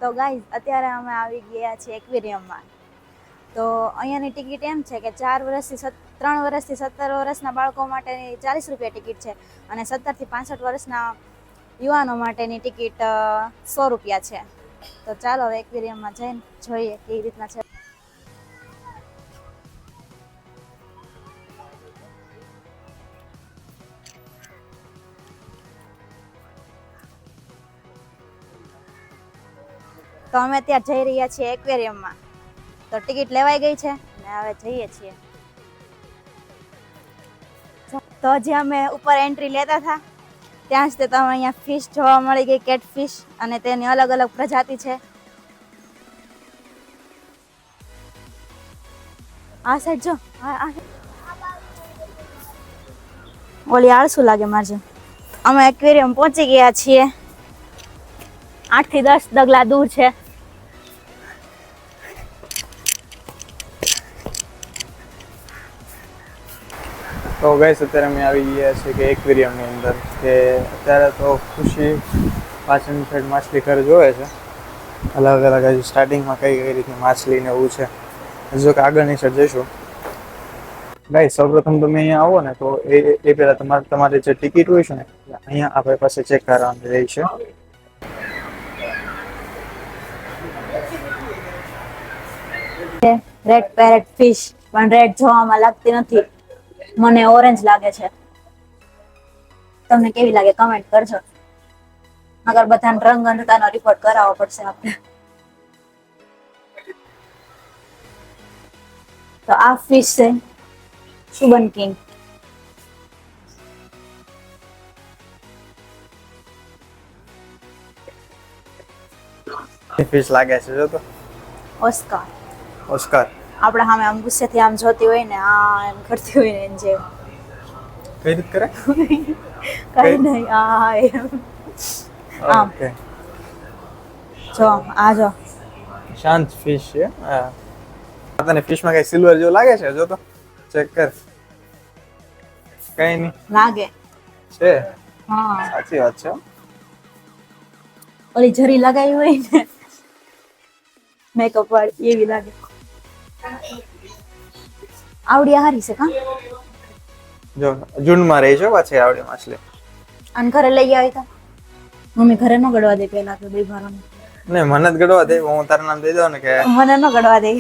તો ગાઈઝ અત્યારે અમે આવી ગયા છીએ એક્વેરિયમમાં. તો અહીંયાની ટિકિટ એમ છે કે 3 વર્ષથી 17 વર્ષના બાળકો માટેની 40 રૂપિયા ટિકિટ છે અને 17 થી 65 વર્ષના યુવાનો માટેની ટિકિટ 100 રૂપિયા છે. તો ચાલો હવે એક્વેરિયમમાં જઈને જોઈએ કેવી રીતના છે. તો અમે ત્યાં જઈ રહ્યા છીએ એક્વેરિયમમાં. તો ટિકિટ લેવાઈ ગઈ છે અને હવે જઈએ છીએ. તો જે અમે ઉપર એન્ટ્રી લેતા હતા ત્યાં જ તે તમે અહીંયા ફિશ જોવા મળી ગઈ, કેટ ફિશ, અને તેની અલગ અલગ પ્રજાતિ છે. આ સાઈડ જો, ઓલી આળસુ લાગે મારજો. અમે એક્વેરિયમ પહોંચી ગયા છીએ. 8 થી 10 ડગલા દૂર છે. તો ગાઈસ અત્યારે અમે આવી ગયા છે કે એક્વેરિયમની અંદર કે અત્યારે તો ખુશી પાછળની સાઈડ માછલી ઘર જોવે છે. અલગ અલગ હજી સ્ટાર્ટિંગમાં કઈ રીતની માછલી ને એવું છે. જો કે આગળની સાઈડ જઈશું. ગાઈસ સૌપ્રથમ તમે અહીંયા આવો ને તો એ પહેલા તમારે જે ટિકિટ હોય છે ને અહીંયા આપણે પાસે ચેક કરવાની રહે છે. રેડ પેરેટ ફિશ પણ રેડ જોવામાં લાગતી નથી, મને ઓરેન્જ લાગે છે. તમને કેવી લાગે કમેન્ટ કરજો. અગર બધાને રંગ અંધતાનો રિપોર્ટ કરાવવો પડશે આપણે. તો આ ફિશ છે શુબન કિંગ. ફિશ લાગે છે જો તો ઓસ્કાર. ઓસ્કાર આપણે સામે આમ ગુસ્સેથી આમ જોતી હોય ને, આ એમ કરતી હોય ને એમ જેમ. કઈ રીત કરે? કઈ નહીં, આ એમ આમ. ઓકે જો આ જો શાંત ફિશ છે. હા તને ફિશમાં કઈ સિલ્વર જેવું લાગે છે? જો તો ચેક કર. કઈ નહીં લાગે છે. હા સાચી વાત છે. ઓલી જરી લગાવી હોય ને મેકઅપ વાળી એવી લાગે. આવડી હારી છે કા? જો ઝુંડમાં રહી છે પાછી આવડી માછલી. અને ઘરે લઈ આવી તા મમ્મી ઘરે ન ગડવા દે પેલા તો બે ભારોને. ને મને જ ગડવા દે, હું તારું નામ દઈ દઉં ને કે મને ન ગડવા દે.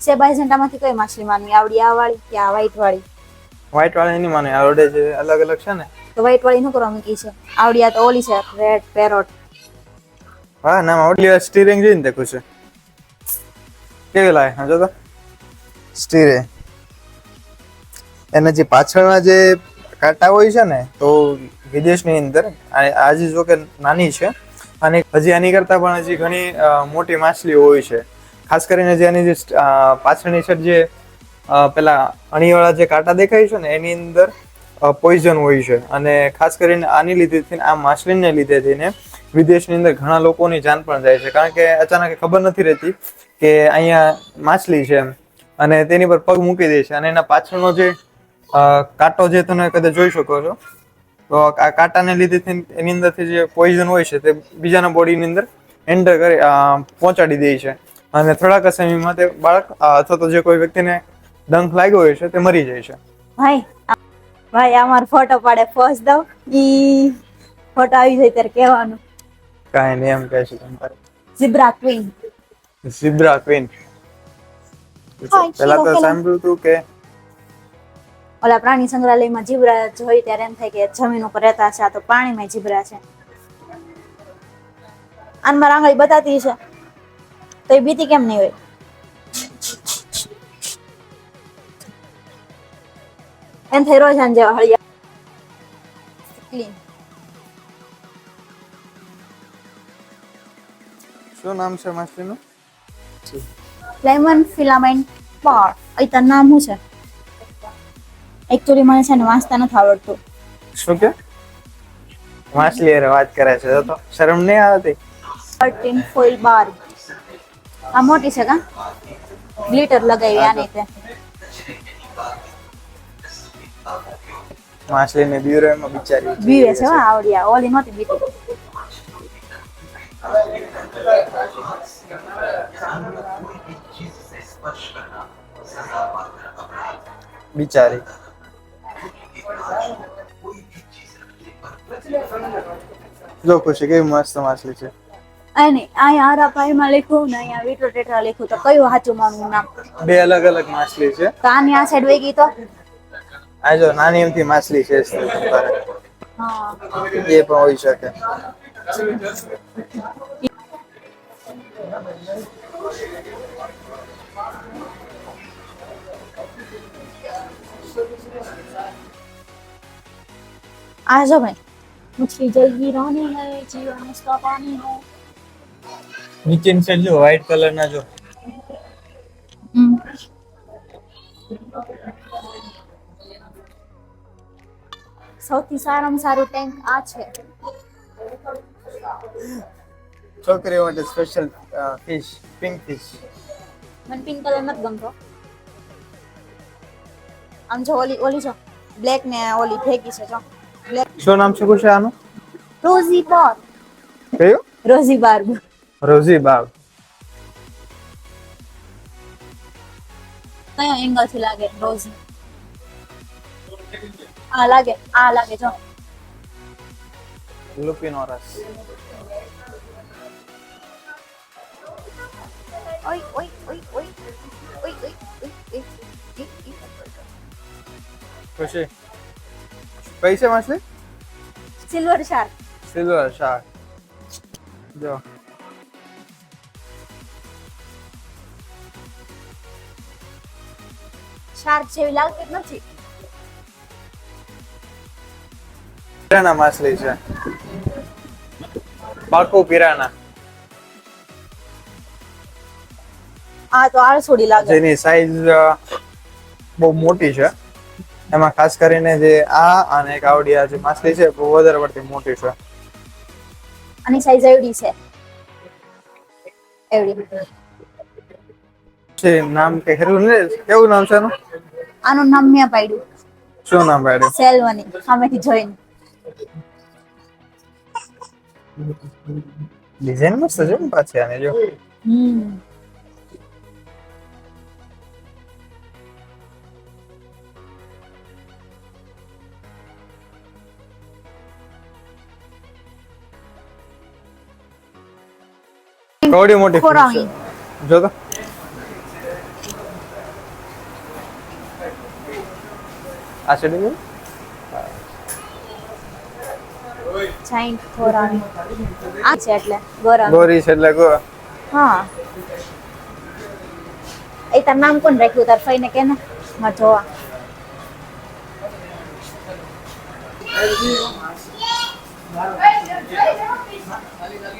સેબાઇઝન્ટામાંથી કઈ માછલી માનવી? આવડી આ વાળી કે આ વ્હાઈટ વાળી? વ્હાઈટ વાળી નહીં માને, આવડે છે અલગ અલગ છે ને. તો વ્હાઈટ વાળી નું કરવા મૂકી છે. આવડી આ તો ઓલી છે રેડ પેરોટ. હા નામ આવડી સ્ટીરિંગ જોઈને દેખું છે. કેવી લાગે? હા જો તો સ્ટીરે એના જે પાછળના જે કાંટા હોય છે ને તો વિદેશની અંદર આજે જો કે નાની છે અને હજી આની કરતા પણ હજી ઘણી મોટી માછલીઓ હોય છે. ખાસ કરીને જે આની જે પાછળની સાઈડ જે પેલા અણીવાળા જે કાંટા દેખાય છે ને એની અંદર પોઈઝન હોય છે. અને ખાસ કરીને આની લીધેથી આ માછલીને લીધે થઈને વિદેશની અંદર ઘણા લોકોની જાન પણ જાય છે. કારણ કે અચાનક ખબર નથી રહેતી કે અહીંયા માછલી છે અને તેની પર પગ મૂકી દે છે અને એના પાછળનો જે કાંટો જે તમે કદાચ જોઈ શકો છો તો આ કાંટાને લીધે એની અંદરથી જે પોઈઝન હોય છે તે બીજાના બોડીની અંદર એન્ટર કરી પહોંચાડી દે છે અને થોડાક સમયમાં તે બાળક અથવા તો જે કોઈ વ્યક્તિને ડંખ લાગ્યો હોય છે તે મરી જાય છે. ભાઈ અમારો ફોટો પાડે પોઝ દઉં. ઈ ફોટો આવી જાય ત્યારે કહેવાનું કાંઈ નહીં એમ કહે છે તમારે. Zebra queen. ઝીબ્રા ક્વીન પેલા તો સાંભળ્યું હતું કે ઓલા પ્રાણી સંગ્રહાલયમાં જીબ્રા જોઈ ત્યારે એમ થાય કે જમીન ઉપર રહેતા છે, આ તો પાણીમાં જીબ્રા છે. આનમાં આંગળી બતાતી છે તો એ બીતી કેમ નહીં હોય? એમ થઈ રોજ જેવા હળિયા. શું નામ છે માછલીનું? લેમન ફિલામેન્ટ પાર. અહીં તારું નામ શું છે? એકચ્યુઅલી મને છે ને વાંચતા નથી આવડતું. શું કે માછલી અરે વાત કરે છે તો શરમ નહીં આવતી? 13 ફોઇલ બાર. આ મોટી છે કા? ગ્લિટર લગાવી આની તે. માછલીને બીવરે એમાં બિચારી બીવે છે આવડિયા. ઓલી નહોતી બીતી. બિચારી. જો ખુશી કેવી મસ્ત માછલી છે. અને અહીંયા આરાપાઈમાં લખ્યું ને અહીંયા વીટો ટેટ્રા લખ્યું તો કયું સાચું મારું નામ? બે અલગ અલગ માછલી છે. તો આની આ સાઈડ વહી ગઈ તો આ જો નાની એમથી માછલી છે તારે. હા એ પણ હોઈ શકે. आ जाओ भाई मछली जल्दी रानी है जीवन उसका पानी है નીચેની સાઈડ જો વ્હાઈટ કલર ના જો. સૌથી સારામાં સારું ટેન્ક આ છે. છોકરીઓ માટે સ્પેશિયલ ફિશ, પિંક ફિશ. મને પિંક કલર નથી ગમતો. આમ જો ઓલી જો બ્લેક ને ઓલી ફેકી છે જો બ્લેક. શું નામ છે ખુશી આનું? રોઝી બોર. કયું? રોઝી બાર્બ. રોઝી બાગ. કયો એંગલ થી લાગે રોઝી? આ લાગે જો લુપિનોરસ. ઓય ઓય ઓય ઓય ઓય ઓય ઓય. ખુશી કઈ છે માછલી? Silver shark. Silver shark. જો શાર્ક જેવી લાગતી જ નથી. પિરાના માછલી છે. પાકો પિરાના. આ તો આળસોડી લાગે. જેની સાઈઝ બહુ મોટી છે. એમાં ખાસ કરીને જે આ અને એક આવડી આ જે માછલી છે બહુ વધારે પડતી મોટી છે. આની સાઈઝ એવડી છે. એવડી. છે નામ કે ખરું ને કેવું નામ છે એનું? આનું નામ મેં પાડ્યું. શું નામ પાડ્યું? સેલ્વની. સામેથી જોઈને. ડિઝાઇન મસ્ત છે ને પાછી આની જો. કવડી મોટી fish છે. જો તો આ છે ને જાઈન્ટ ખોરાણી. આ છે એટલે ગોરા. ગોરી છે એટલે ગો. હા. એ તાર નામ કોણ રાખ્યું તાર ફઈને કે ને માર જોવા.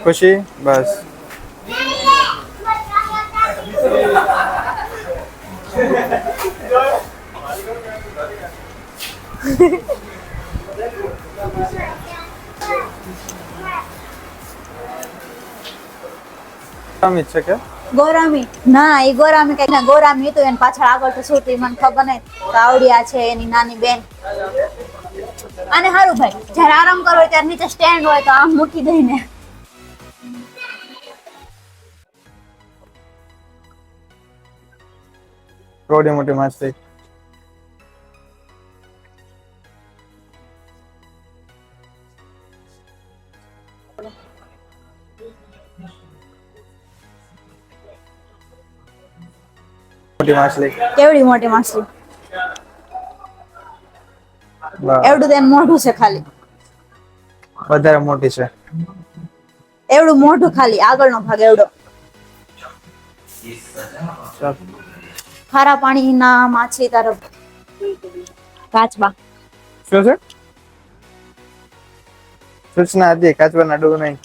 ખુશી બસ. અમિત છે કે ગોરામી ના એ ગોરામી કઈ ના ગોરામી તો એને પાછળ આગળ તો શું મને ખબર નહીં તો આવડિયા છે એની નાની બેન. અને હારું ભાઈ જ્યારે આરામ કરો હોય ત્યારે નીચે સ્ટેન્ડ હોય તો આમ મૂકી દઈને. કવડી મોટી માછલી. મોટી માછલી. કેવડી મોટી માછલી. વાહ. એવડું તેનું મોઢું છે ખાલી. વધારે મોટી છે. એવડું મોઢું ખાલી આગળનો ભાગ એવડો. ચાલ. ખારા પાણીના માછલી તરફ કાચબા. શું છે? સૂચના હતી કાચવાના ડૂ નહીં.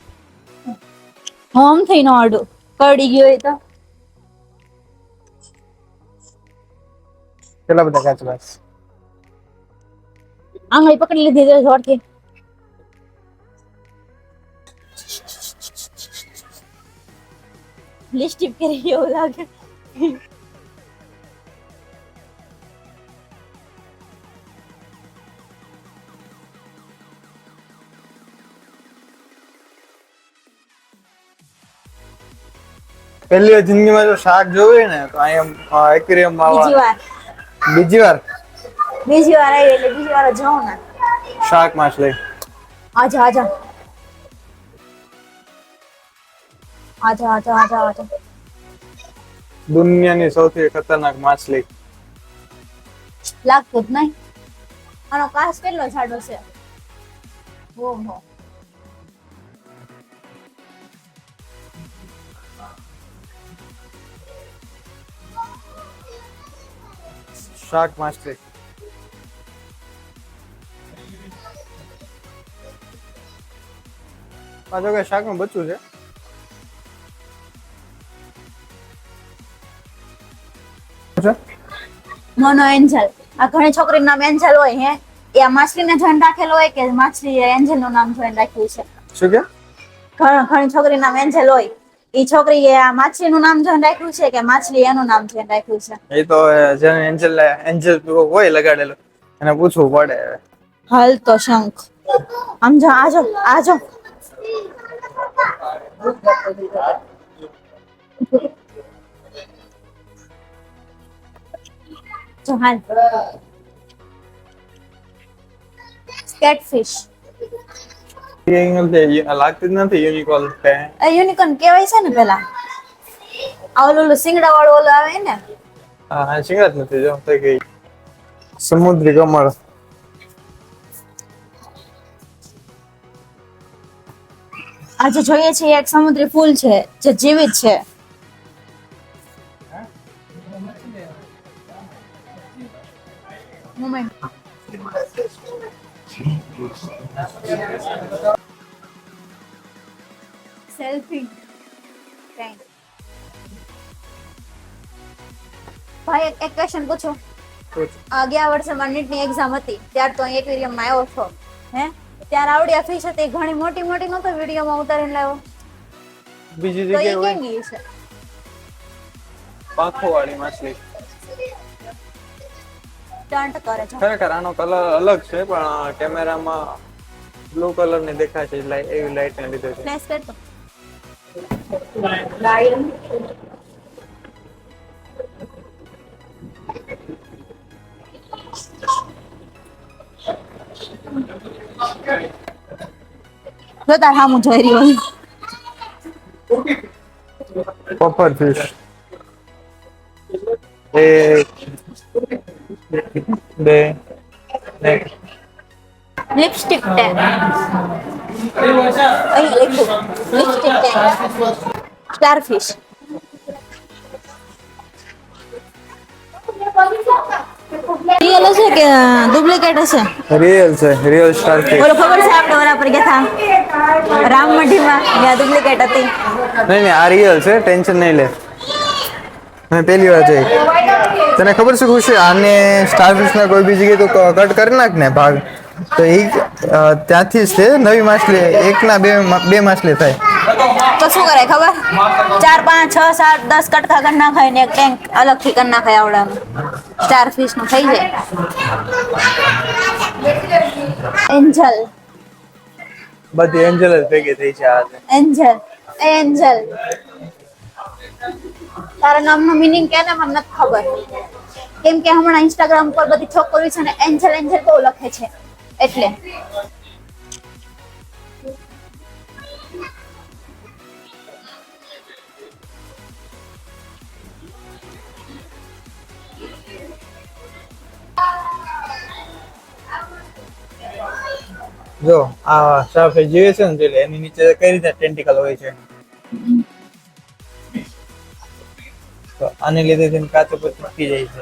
હોમ થઈ નો અડું કરડી ગયો હોય તો કેટલા બધા કાચવા છે? આંગળી પકડી લીધી તો જોરથી. લિપસ્ટિક કરી એવું લાગે. પહેલી વાર જિંદગીમાં જો શાક જોયું ને તો અહીંયા એક્વેરિયમમાં બીજી વાર બીજી વાર બીજી વાર આવી એટલે બીજી વાર જાઉં ને. શાક માછલી. આજા આજા આજા આજા આજા આજા. દુનિયાની સૌથી ખતરનાક માછલી. લાગતું જ નહીં. આનો કાસ કેટલો જાડો છે. ઓહો. શાક માછલી. પાછો કે શાક નું બચ્ચું છે. Mono Angel. આ ઘણી છોકરીનું નામ એન્જલ હોય હે. એ આ માછલીને જોઈને રાખેલો હોય કે માછલી એન્જલ નું નામ જોઈને રાખ્યું છે. શું કે? ઘણી છોકરી નામ એન્જલ હોય. એ છોકરી એ આ માછલીનું નામ જોઈને રાખ્યું છે કે માછલી એનું નામ જોઈને રાખ્યું છે. એ તો જેને એન્જલ હોય લગાડેલું એને પૂછવું પડે. હાલ તો શંખ. આમ જો આજો આજો. જો હાલ. કેટફિશ. લાગતી જ નથી યુનિકોર્ન. યુનિકોર્ન કહેવાય છે ને પેલા. આ ઓલું સિંગડા વાળું ઓલું આવે ને. હા સિંગડા જ નથી જો થઈ ગઈ. સમુદ્રી કમળ. આજે જોઈએ છીએ એક સમુદ્રી ફૂલ છે જે જીવિત છે. મોમેન્ટ. સેલ્ફી. થેન્ક. ભાઈ એક ક્વેશ્ચન પૂછો. ગયા વર્ષે મારી નીટની એક્ઝામ હતી ત્યાર તો એક્વેરિયમમાં આવ્યો છો હે. ત્યારે આવડી આ ફિશ હતી ઘણી મોટી મોટી નતો વિડીયોમાં ઉતારીને લાવ્યો. બીજી તો એ જગ્યાએ કેમ ગઈ છે? પાંખો વાળી માછલી. ટન્ટ કરે છે. ખરેખર આનો કલર અલગ છે પણ કેમેરામાં બ્લુ કલર ની દેખાય છે એવી લાઈટ ને લીધે છે. ફ્લેશ કરતો. જો તાર હામું જોઈ રહ્યો પફર ફિશ. એક બે લિપસ્ટિક ટેન. અહીં લખ્યું લિપસ્ટિક ટેન. સ્ટારફિશ. રિયલ હશે કે ડુપ્લિકેટ હશે? રિયલ છે. Real starfish. ઓલો ખબર છે આપણે ઓલા પર ગયા હતા રામમઢીમાં ત્યાં ડુપ્લિકેટ હતી. નહીં આ રિયલ છે ટેન્શન નહીં લે. મેં પહેલી વાર જોઈ. તને ખબર છે ખુશી આને સ્ટારફિશ ના કોઈ બી જગ્યાએ તો કટ કરી નાખ ને ભાગ તો એ ત્યાંથી જ છે નવી માછલી. એક ના બે માછલી થાય તો શું કરે ખબર? 4 5 6 7 10 કટકા કરી નાખાય ને એક ટેન્ક અલગથી કરી નાખાય આવડાનું. સ્ટારફિશ નું થઈ જાય. એન્જલ. બધી એન્જલ જ ભેગી થઈ છે આજે. એન્જલ. એન્જલ. તારા નામનો મીનિંગ કે ને મને નથી ખબર. કેમ કે હમણાં ઇન્સ્ટાગ્રામ પર બધી છોકરીઓ છે ને એન્જલ એન્જલ બહુ લખે છે એટલે. જો આ સ્ટારફિશ જીવે છે ને એટલે એની નીચે કઈ રીતે ટેન્ટિકલ હોય છે તો આને લીધે તેની કાચો પર ચૂકી જાય છે.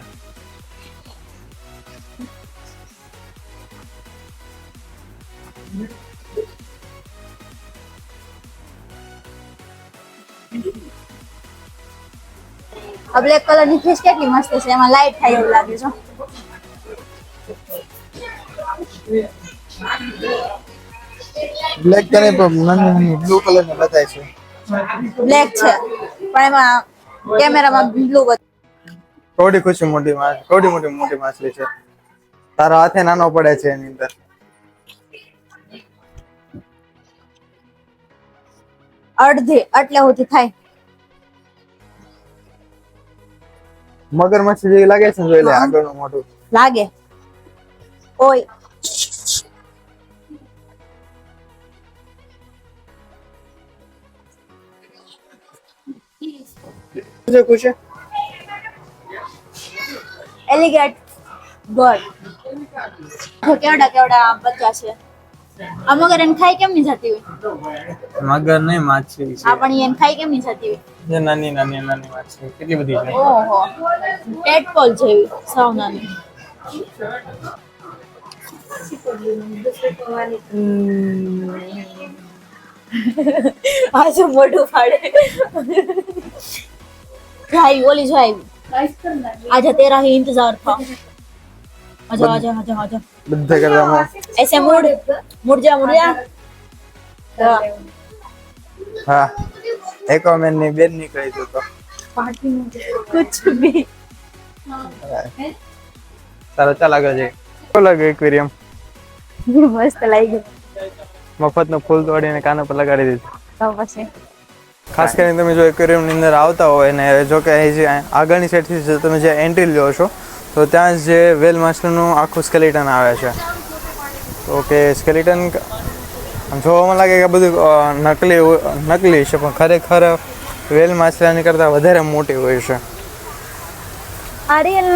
આ બ્લેક કલર ની ફિશ કેટલી મસ્ત છે. એમાં લાઈટ થાય એવું લાગે છે. બ્લેક કલર પર નાની બ્લુ કલર ને બતાય છે. બ્લેક છે પણ એમાં કેમેરામાં બ્લુ બતાવે. કોડી ખુશી મોટી માછલી છે. તારો હાથે નાનો પડે છે એની અંદર. અડધી એટલે સુધી થાય. મગરમચ્છ જેવી લાગે છે ને, જોઈ લે આગળનું મોઢું. લાગે. ઓય જો ખુશ છે. એલિગેટ બર્ડ. કેવડા કેવડા બચ્ચા છે. આ મગર એને ખાઈ કેમ નહીં જતી હોય? મગર નહીં, માછલી આ પણ એને ખાઈ કેમ નહીં જતી હોય? જે નાની નાની નાની માછલી કેટલી બધી છે. ઓહો, ટેડપોલ જેવી સાવ નાની. આજુ મોઢું ફાડે. ભાઈ ઓલી જો આવી. आजा तेरा ही इंतजार था. आजा आजा आजा आजा. બધા કરતા ऐसे मुड़ जा. હા, એકવામેન ની બેન નીકળી તો कुछ भी. તારો ચાલ આગળ જઈ. કેવું લાગે એક્વેરિયમ? મસ્ત લાગ્યું. મફતનું ફૂલ તોડીને કાન પર લગાડી દીધું. તો પછી ખાસ કરીને તમે જો એક્વેરિયમ ની અંદર આવતા હોય ને, જો કે અહીં જે આગળની સાઈડથી જે તમે જે એન્ટ્રી લ્યો છો તો ત્યાં જ જે વેલ માછલીનું આખું સ્કેલેટન આવે છે. તો કે સ્કેલેટન જોવામાં લાગે કે બધું નકલી છે, પણ ખરેખર વેલ માછલીની કરતાં વધારે મોટી હોય છે. આર્યન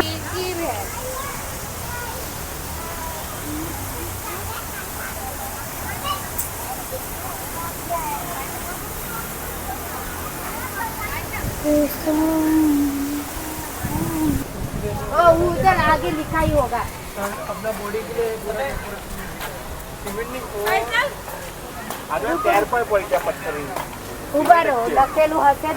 उधर आगे लिखा ही होगा. अपना बॉडी के लिए पूरा सीमेंट नहीं आगे पैर पर पड़ गया पत्थर. उभा રહો, લખેલું હશે.